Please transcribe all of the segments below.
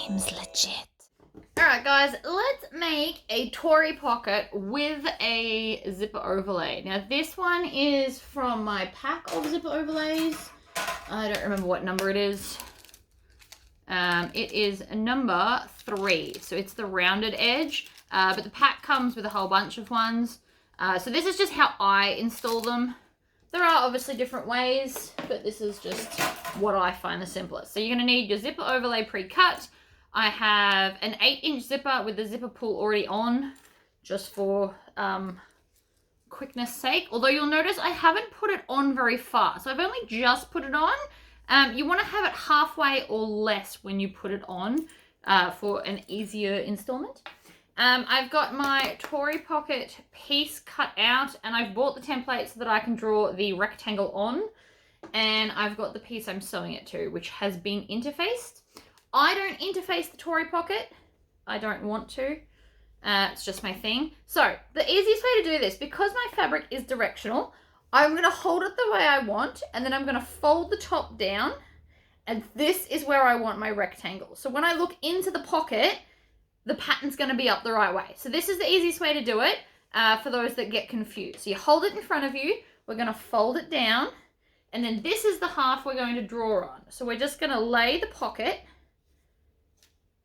Seems legit. Alright guys, let's make a Tori pocket with a zipper overlay. Now this one is from my pack of zipper overlays. I don't remember what number it is. It is number 3, so it's the rounded edge, but the pack comes with a whole bunch of ones. So this is just how I install them. There are obviously different ways, but this is just what I find the simplest. So you're going to need your zipper overlay pre-cut. I have an 8-inch zipper with the zipper pull already on, just for quickness sake. Although you'll notice I haven't put it on very far, so I've only just put it on. You want to have it halfway or less when you put it on for an easier installment. I've got my Tori pocket piece cut out, and I've bought the template so that I can draw the rectangle on. And I've got the piece I'm sewing it to, which has been interfaced. I don't interface the Tori pocket. I don't want to. It's just my thing. So the easiest way to do this, because my fabric is directional, I'm going to hold it the way I want, and then I'm going to fold the top down, and this is where I want my rectangle. So when I look into the pocket, the pattern's going to be up the right way. So this is the easiest way to do it for those that get confused. So you hold it in front of you, we're going to fold it down, and then this is the half we're going to draw on. So we're just going to lay the pocket,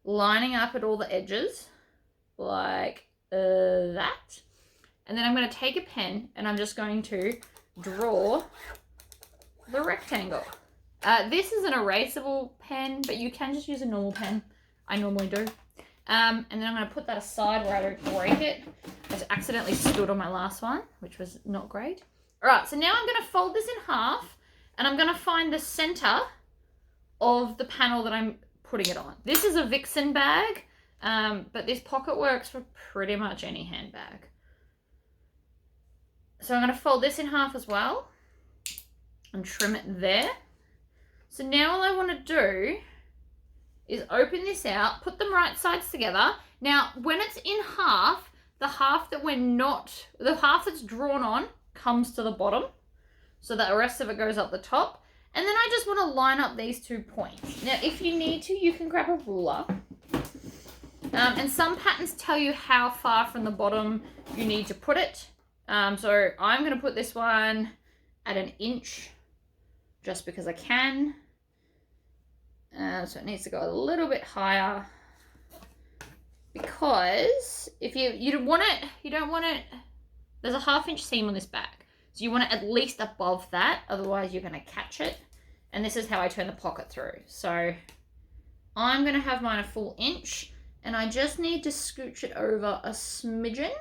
lining up at all the edges, like that. And then I'm going to take a pen, and I'm just going to draw the rectangle. This is an erasable pen, but you can just use a normal pen. I normally do. And then I'm going to put that aside where I don't break it. I just accidentally stood on my last one, which was not great. All right, so now I'm going to fold this in half, and I'm going to find the center of the panel that I'm putting it on. This is a Vixen bag, but this pocket works for pretty much any handbag. So I'm going to fold this in half as well and trim it there. So now all I want to do is open this out, put them right sides together. Now, when it's in half, the half that's drawn on comes to the bottom, so that the rest of it goes up the top. And then I just want to line up these 2 points. Now, if you need to, you can grab a ruler. And some patterns tell you how far from the bottom you need to put it. So I'm going to put this one at 1 inch, just because I can. So it needs to go a little bit higher, because if you don't want it, there's a 1/2 inch seam on this back. So you want it at least above that, otherwise you're going to catch it. And this is how I turn the pocket through. So I'm going to have mine a full inch, and I just need to scooch it over a smidgen,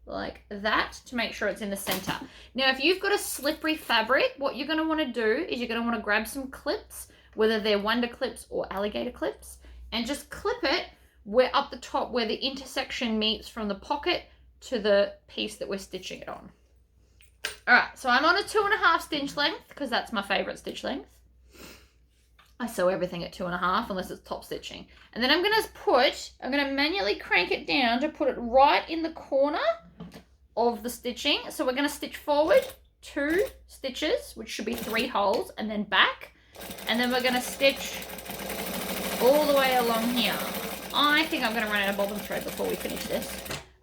like that, to make sure it's in the center. Now, if you've got a slippery fabric, what you're going to want to do is you're going to want to grab some clips, whether they're Wonder clips or alligator clips, and just clip it where up the top where the intersection meets from the pocket to the piece that we're stitching it on. All right, so I'm on a 2.5 stitch length, because that's my favorite stitch length. I sew everything at 2.5 unless it's top stitching. And then I'm gonna manually crank it down to put it right in the corner of the stitching. So we're gonna stitch forward 2 stitches, which should be 3 holes, and then back. And then we're gonna stitch all the way along here. I think I'm gonna run out of bobbin thread before we finish this.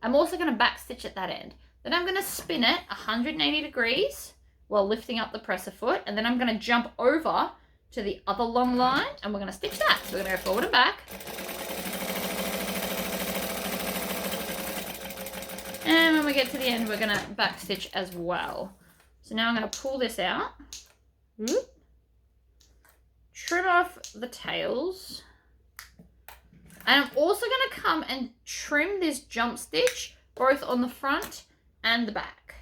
I'm also gonna back stitch at that end. Then I'm gonna spin it 180 degrees while lifting up the presser foot. And then I'm gonna jump over to the other long line, and we're going to stitch that. So we're going to go forward and back. And when we get to the end, we're going to back stitch as well. So now I'm going to pull this out. Whoop. Trim off the tails. And I'm also going to come and trim this jump stitch both on the front and the back.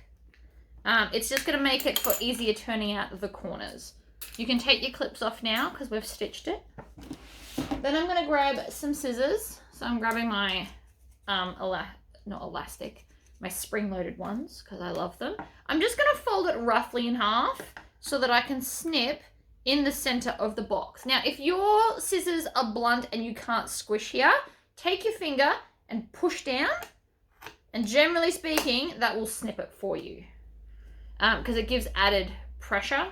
It's just going to make it for easier turning out of the corners. You can take your clips off now because we've stitched it. Then I'm going to grab some scissors. So I'm grabbing my, my spring-loaded ones, because I love them. I'm just going to fold it roughly in half so that I can snip in the center of the box. Now, if your scissors are blunt and you can't squish here, take your finger and push down. And generally speaking, that will snip it for you, because it gives added pressure.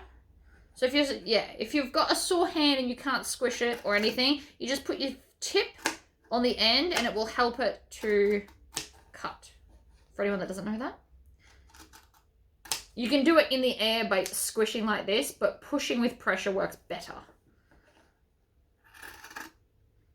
So if you've got a sore hand and you can't squish it or anything, you just put your tip on the end and it will help it to cut. For anyone that doesn't know that. You can do it in the air by squishing like this, but pushing with pressure works better.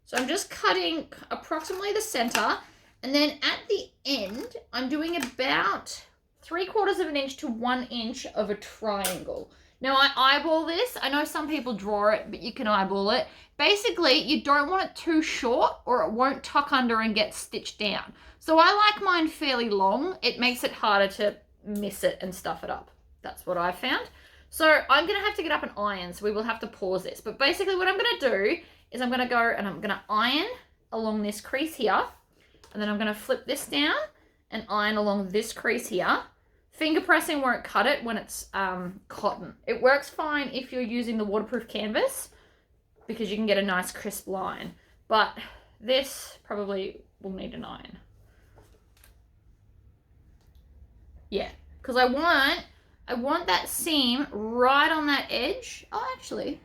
So I'm just cutting approximately the center, and then at the end, I'm doing about 3/4 of an inch to 1 inch of a triangle. Now I eyeball this. I know some people draw it, but you can eyeball it. Basically, you don't want it too short or it won't tuck under and get stitched down. So I like mine fairly long. It makes it harder to miss it and stuff it up. That's what I found. So I'm going to have to get up and iron, so we will have to pause this. But basically what I'm going to do is I'm going to go and I'm going to iron along this crease here, and then I'm going to flip this down and iron along this crease here. Finger pressing won't cut it when it's cotton. It works fine if you're using the waterproof canvas because you can get a nice crisp line. But this probably will need an iron. Yeah, because I want that seam right on that edge. Oh, actually,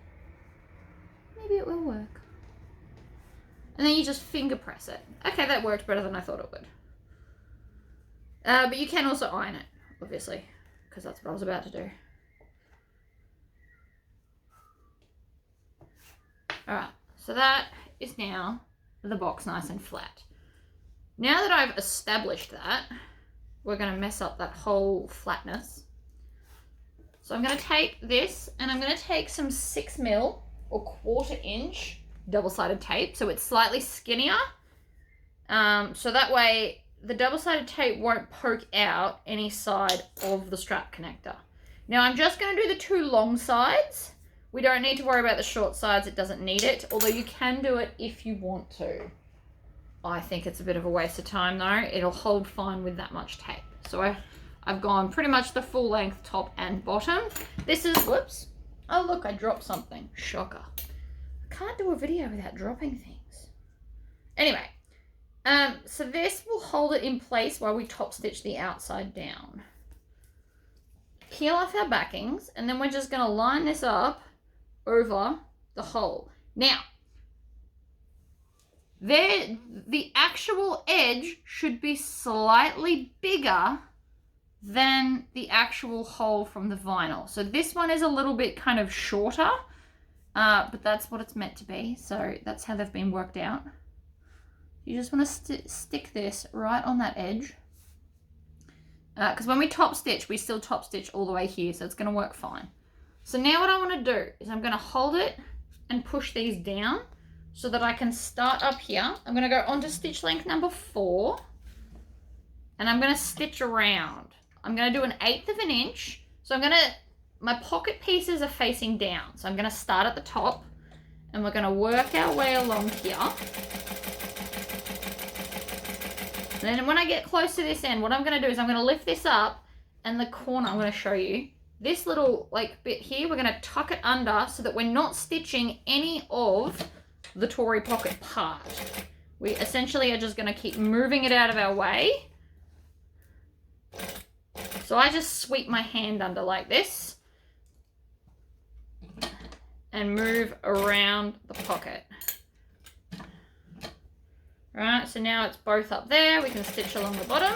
maybe it will work. And then you just finger press it. Okay, that worked better than I thought it would. But you can also iron it, obviously, because that's what I was about to do. Alright, so that is now the box nice and flat. Now that I've established that, we're going to mess up that whole flatness. So I'm going to take this and I'm going to take some 6mm or 1/4 inch double-sided tape, so it's slightly skinnier. So that way the double-sided tape won't poke out any side of the strap connector. Now I'm just going to do the 2 long sides. We don't need to worry about the short sides, it doesn't need it, although you can do it if you want to. I think it's a bit of a waste of time though. It'll hold fine with that much tape. So I've gone pretty much the full length top and bottom. This is, whoops. Oh look, I dropped something. Shocker. I can't do a video without dropping things. Anyway, so this will hold it in place while we top stitch the outside down. Peel off our backings and then we're just going to line this up over the hole. Now, the actual edge should be slightly bigger than the actual hole from the vinyl. So this one is a little bit kind of shorter, but that's what it's meant to be. So that's how they've been worked out. You just want to stick this right on that edge. Because when we top stitch, we still top stitch all the way here, so it's going to work fine. So now what I want to do is I'm going to hold it and push these down so that I can start up here. I'm going to go onto stitch length number 4 and I'm going to stitch around. I'm going to do 1/8 of an inch. So my pocket pieces are facing down. So I'm going to start at the top and we're going to work our way along here. Then when I get close to this end, what I'm going to do is I'm going to lift this up and the corner, I'm going to show you, this little bit here, we're going to tuck it under so that we're not stitching any of the Tori pocket part. We essentially are just going to keep moving it out of our way. So I just sweep my hand under like this and move around the pocket. Right, so now it's both up there. We can stitch along the bottom.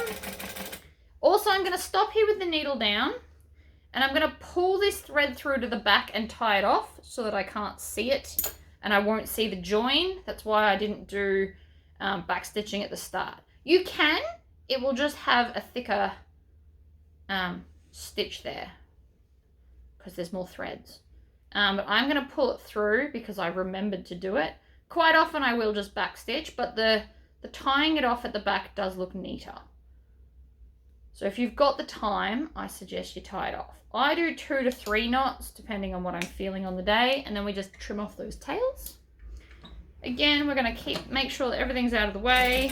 Also, I'm going to stop here with the needle down and I'm going to pull this thread through to the back and tie it off so that I can't see it and I won't see the join. That's why I didn't do back stitching at the start. You can, it will just have a thicker stitch there because there's more threads. But I'm going to pull it through because I remembered to do it. Quite often I will just back stitch, but the tying it off at the back does look neater. So if you've got the time, I suggest you tie it off. I do 2 to 3 knots depending on what I'm feeling on the day, and then we just trim off those tails. Again, we're going to make sure that everything's out of the way.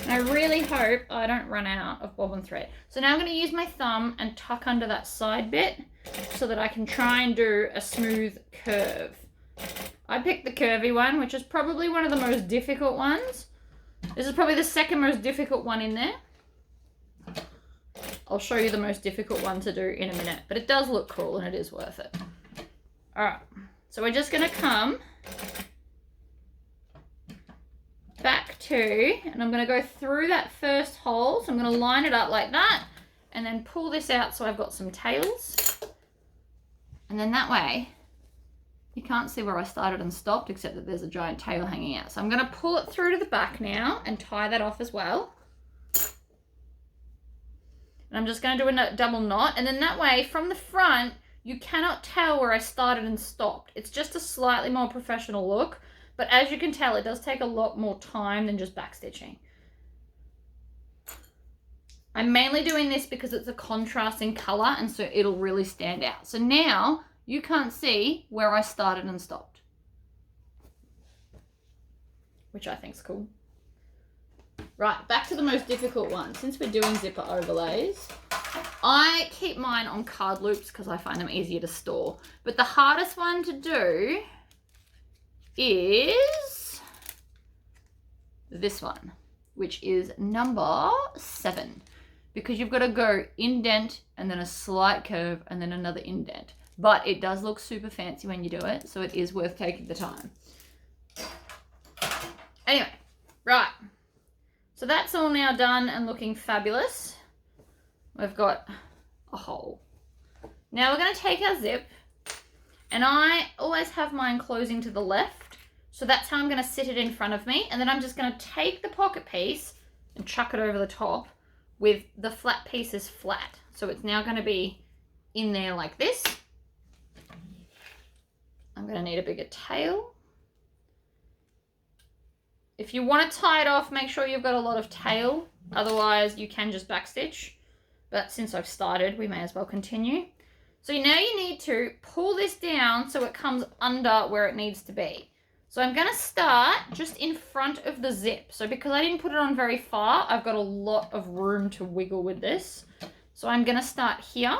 And I really hope I don't run out of bobbin thread. So now I'm going to use my thumb and tuck under that side bit so that I can try and do a smooth curve. I picked the curvy one, which is probably one of the most difficult ones. This is probably the second most difficult one in there. I'll show you the most difficult one to do in a minute, but it does look cool and it is worth it. All right, so we're just going to come 2, and I'm going to go through that first hole. So I'm going to line it up like that and then pull this out so I've got some tails. And then that way, you can't see where I started and stopped except that there's a giant tail hanging out. So I'm going to pull it through to the back now and tie that off as well. And I'm just going to do a double knot. And then that way, from the front, you cannot tell where I started and stopped. It's just a slightly more professional look. But as you can tell, it does take a lot more time than just backstitching. I'm mainly doing this because it's a contrast in color and so it'll really stand out. So now you can't see where I started and stopped, which I think is cool. Right, back to the most difficult one. Since we're doing zipper overlays, I keep mine on card loops because I find them easier to store. But the hardest one to do is this one, which is number 7, because you've got to go indent and then a slight curve and then another indent. But it does look super fancy when you do it, so it is worth taking the time. Anyway, right. So that's all now done and looking fabulous. We've got a hole. Now we're going to take our zip, and I always have mine closing to the left. So that's how I'm going to sit it in front of me. And then I'm just going to take the pocket piece and chuck it over the top with the flat pieces flat. So it's now going to be in there like this. I'm going to need a bigger tail. If you want to tie it off, make sure you've got a lot of tail. Otherwise, you can just backstitch. But since I've started, we may as well continue. So now you need to pull this down so it comes under where it needs to be. So I'm going to start just in front of the zip. So because I didn't put it on very far, I've got a lot of room to wiggle with this. So I'm going to start here.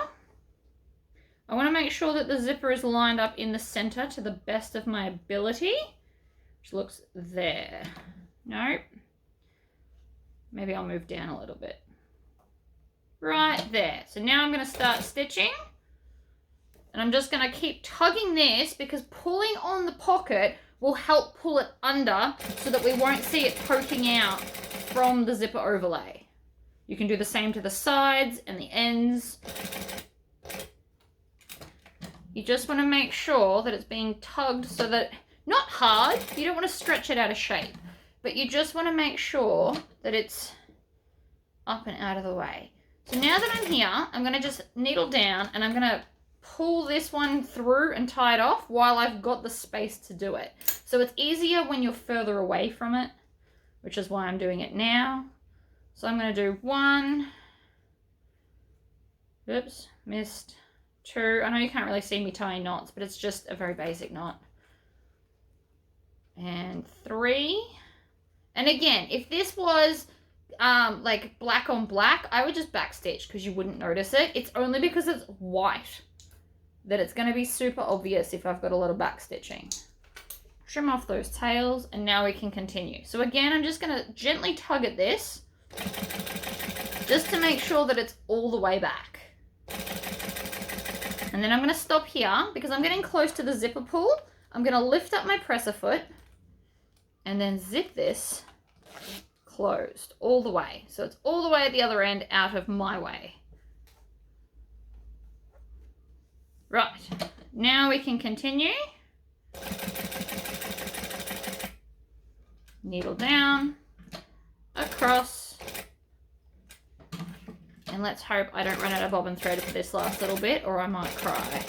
I want to make sure that the zipper is lined up in the center to the best of my ability, which looks there. Nope. Maybe I'll move down a little bit. Right there. So now I'm going to start stitching. And I'm just going to keep tugging this because pulling on the pocket will help pull it under so that we won't see it poking out from the zipper overlay. You can do the same to the sides and the ends. You just want to make sure that it's being tugged so that, not hard, you don't want to stretch it out of shape, but you just want to make sure that it's up and out of the way. So now that I'm here, I'm going to just needle down and I'm going to pull this one through and tie it off while I've got the space to do it. So it's easier when you're further away from it, which is why I'm doing it now. So I'm going to do 1, oops, missed, 2. I know you can't really see me tying knots, but it's just a very basic knot. And 3. And again, if this was like black on black, I would just backstitch because you wouldn't notice it. It's only because it's white that it's going to be super obvious if I've got a lot of backstitching. Trim off those tails and now we can continue. So again, I'm just going to gently tug at this just to make sure that it's all the way back. And then I'm going to stop here because I'm getting close to the zipper pull. I'm going to lift up my presser foot and then zip this closed all the way. So it's all the way at the other end out of my way. Right, now we can continue. Needle down, across, and let's hope I don't run out of bobbin thread for this last little bit or I might cry.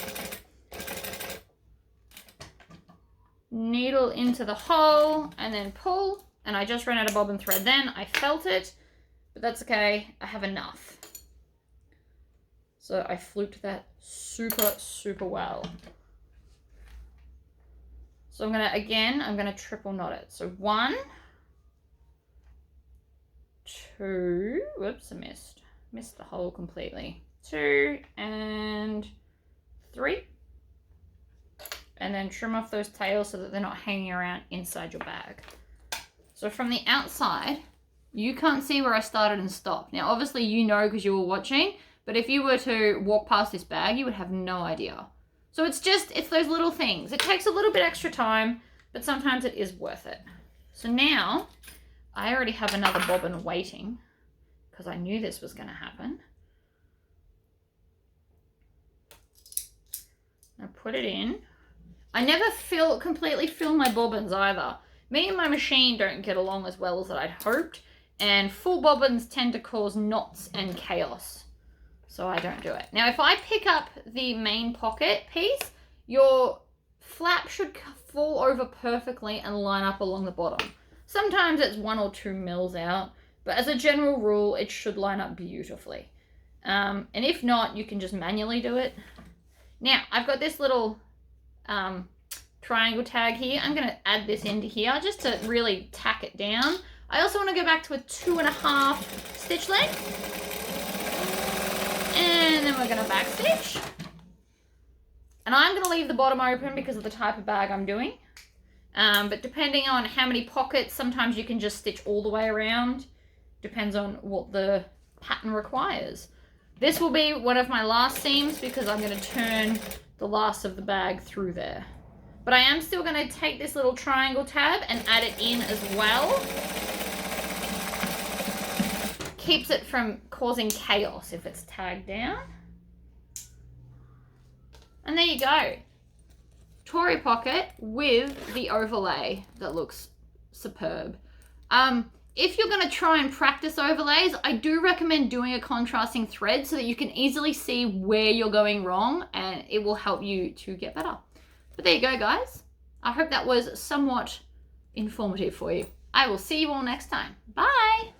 Needle into the hole and then pull, and I just ran out of bobbin thread then. I felt it, but that's okay, I have enough. So I fluked that super, super well. So I'm gonna triple knot it. So 1, 2, whoops, I missed the hole completely. 2 and 3. And then trim off those tails so that they're not hanging around inside your bag. So from the outside, you can't see where I started and stopped. Now, obviously you know because you were watching, but if you were to walk past this bag, you would have no idea. So it's those little things. It takes a little bit extra time, but sometimes it is worth it. So now I already have another bobbin waiting because I knew this was going to happen. I put it in. I never completely fill my bobbins either. Me and my machine don't get along as well as I'd hoped, and full bobbins tend to cause knots and chaos. So I don't do it. Now, if I pick up the main pocket piece, your flap should fall over perfectly and line up along the bottom. Sometimes it's 1 or 2 mils out, but as a general rule, it should line up beautifully. And if not, you can just manually do it. Now, I've got this little triangle tag here. I'm going to add this into here just to really tack it down. I also want to go back to a 2.5 stitch length. And then we're going to back stitch. And I'm going to leave the bottom open because of the type of bag I'm doing. But depending on how many pockets, sometimes you can just stitch all the way around. Depends on what the pattern requires. This will be one of my last seams because I'm going to turn the last of the bag through there. But I am still going to take this little triangle tab and add it in as well. Keeps it from causing chaos if it's tagged down. And there you go. Tori pocket with the overlay that looks superb. If you're going to try and practice overlays, I do recommend doing a contrasting thread so that you can easily see where you're going wrong and it will help you to get better. But there you go, guys. I hope that was somewhat informative for you. I will see you all next time. Bye!